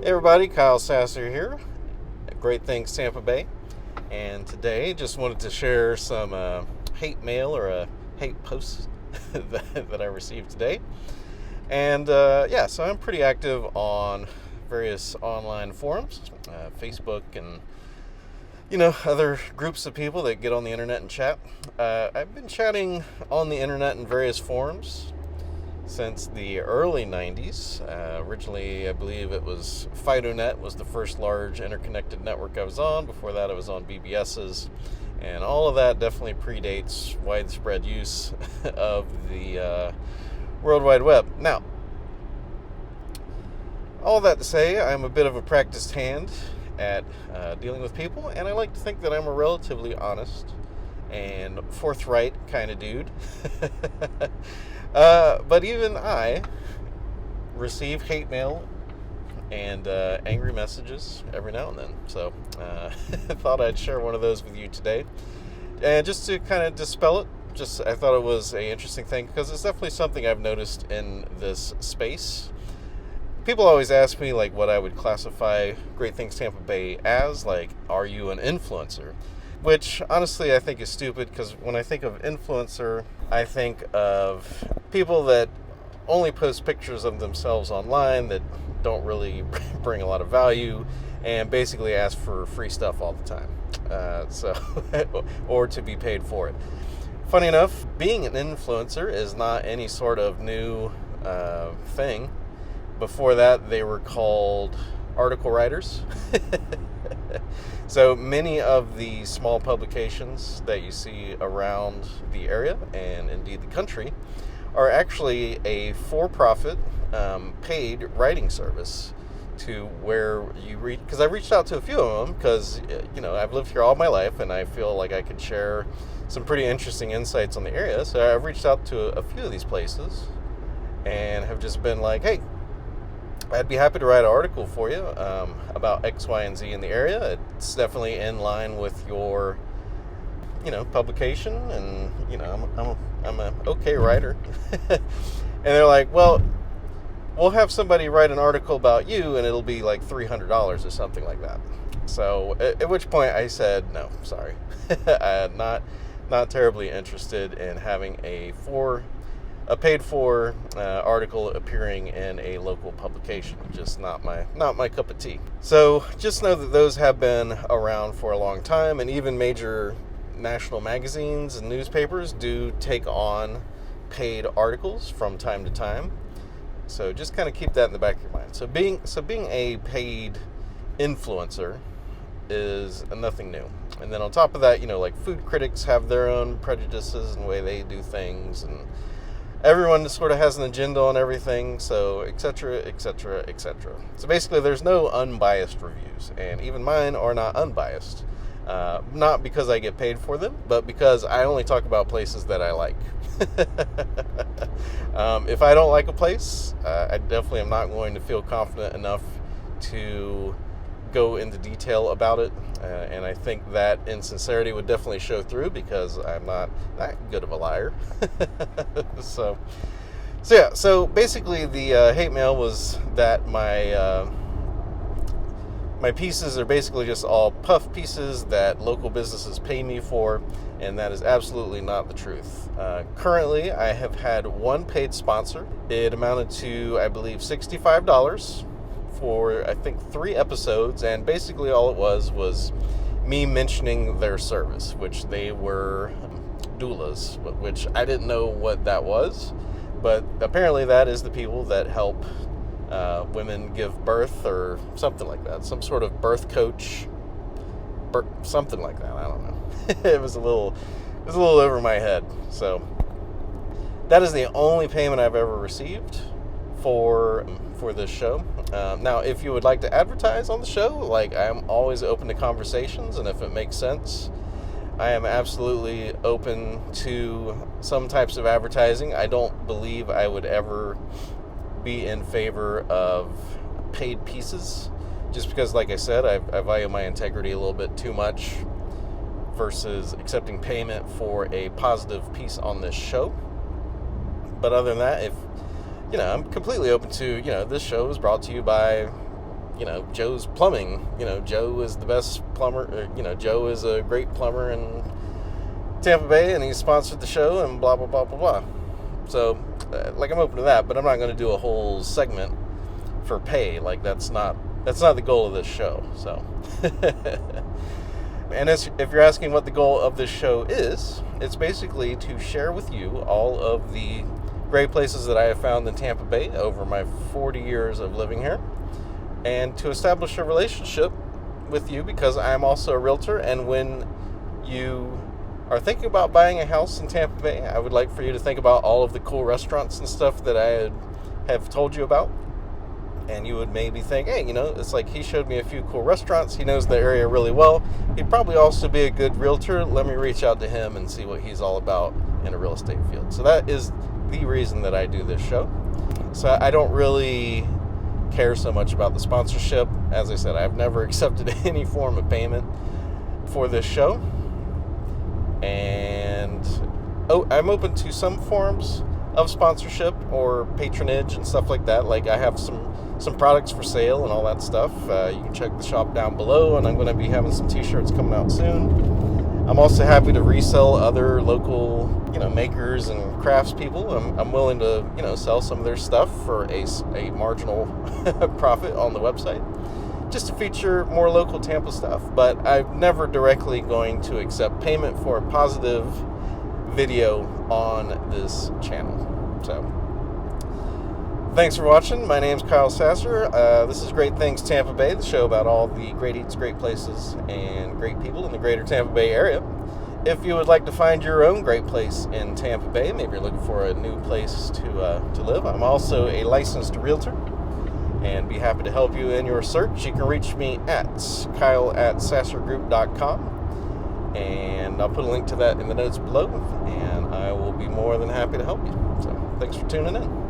Everybody, Kyle Sasser here at Great Things Tampa Bay, and today just wanted to share some hate mail or a hate post that I received today. And so I'm pretty active on various online forums, Facebook and other groups of people that get on the internet and chat. I've been chatting on the internet in various forums since the early 90s. Originally, I believe it was FidoNet was the first large interconnected network I was on. Before that, I was on BBS's. And all of that definitely predates widespread use of the World Wide Web. Now, all that to say, I'm a bit of a practiced hand at dealing with people, and I like to think that I'm a relatively honest and forthright kind of dude. But even I receive hate mail and angry messages every now and then. So I thought I'd share one of those with you today. And just to kind of dispel it, I thought it was an interesting thing because it's definitely something I've noticed in this space. People always ask me like what I would classify Great Things Tampa Bay as, like, are you an influencer? Which, honestly, I think is stupid because when I think of influencer, I think of people that only post pictures of themselves online that don't really bring a lot of value and basically ask for free stuff all the time. Or to be paid for it. Funny enough, being an influencer is not any sort of new thing. Before that, they were called article writers. So many of the small publications that you see around the area and indeed the country are actually a for-profit paid writing service to where you read, because I've reached out to a few of them because I've lived here all my life and I feel like I could share some pretty interesting insights on the area. So I've reached out to a few of these places and have just been like, hey, I'd be happy to write an article for you about X, Y, and Z in the area. It's definitely in line with your, publication, and I'm an okay writer. And they're like, well, we'll have somebody write an article about you, and it'll be like $300 or something like that. So at which point I said, no, sorry, I'm not terribly interested in having a paid-for article appearing in a local publication. Just not my cup of tea. So just know that those have been around for a long time, and even major national magazines and newspapers do take on paid articles from time to time. So just kind of keep that in the back of your mind. So being a paid influencer is nothing new. And then on top of that, like food critics have their own prejudices and the way they do things, and everyone sort of has an agenda on everything, so etc., etc., etc. So basically, there's no unbiased reviews, and even mine are not unbiased. Not because I get paid for them, but because I only talk about places that I like. If I don't like a place, I definitely am not going to feel confident enough to go into detail about it, and I think that insincerity would definitely show through because I'm not that good of a liar. So basically the hate mail was that my pieces are basically just all puff pieces that local businesses pay me for, and that is absolutely not the truth. Currently, I have had one paid sponsor. It amounted to, I believe, $65 for, I think, 3 episodes, and basically all it was me mentioning their service, which they were doulas, which I didn't know what that was, but apparently that is the people that help women give birth or something like that, some sort of birth coach, something like that. I don't know. It was a little over my head. So that is the only payment I've ever received for this show. Now, if you would like to advertise on the show, like, I'm always open to conversations, and if it makes sense, I am absolutely open to some types of advertising. I don't believe I would ever be in favor of paid pieces, just because, like I said, I value my integrity a little bit too much versus accepting payment for a positive piece on this show. But other than that, if I'm completely open to, this show is brought to you by, Joe's Plumbing. Joe is the best plumber. Joe is a great plumber in Tampa Bay, and he sponsored the show, and blah blah blah blah blah. So, I'm open to that, but I'm not going to do a whole segment for pay. That's not the goal of this show. So, and if you're asking what the goal of this show is, it's basically to share with you all of the great places that I have found in Tampa Bay over my 40 years of living here, and to establish a relationship with you, because I'm also a realtor, and when you are thinking about buying a house in Tampa Bay, I would like for you to think about all of the cool restaurants and stuff that I have told you about. And you would maybe think, hey, it's like he showed me a few cool restaurants. He knows the area really well. He'd probably also be a good realtor. Let me reach out to him and see what he's all about in a real estate field. So that is the reason that I do this show. So I don't really care so much about the sponsorship. As I said, I've never accepted any form of payment for this show. And I'm open to some forms of sponsorship or patronage and stuff like that. I have some products for sale and all that stuff. You can check the shop down below, and I'm going to be having some t-shirts coming out soon. I'm also happy to resell other local, makers and crafts people. I'm willing to, sell some of their stuff for a marginal profit on the website, just to feature more local Tampa stuff. But I'm never directly going to accept payment for a positive video on this channel. So, thanks for watching. My name's Kyle Sasser. This is Great Things Tampa Bay, the show about all the great eats, great places, and great people in the greater Tampa Bay area. If you would like to find your own great place in Tampa Bay, maybe you're looking for a new place to live, I'm also a licensed realtor and be happy to help you in your search. You can reach me at kyle@sassergroup.com, and I'll put a link to that in the notes below, and I will be more than happy to help you. So thanks for tuning in.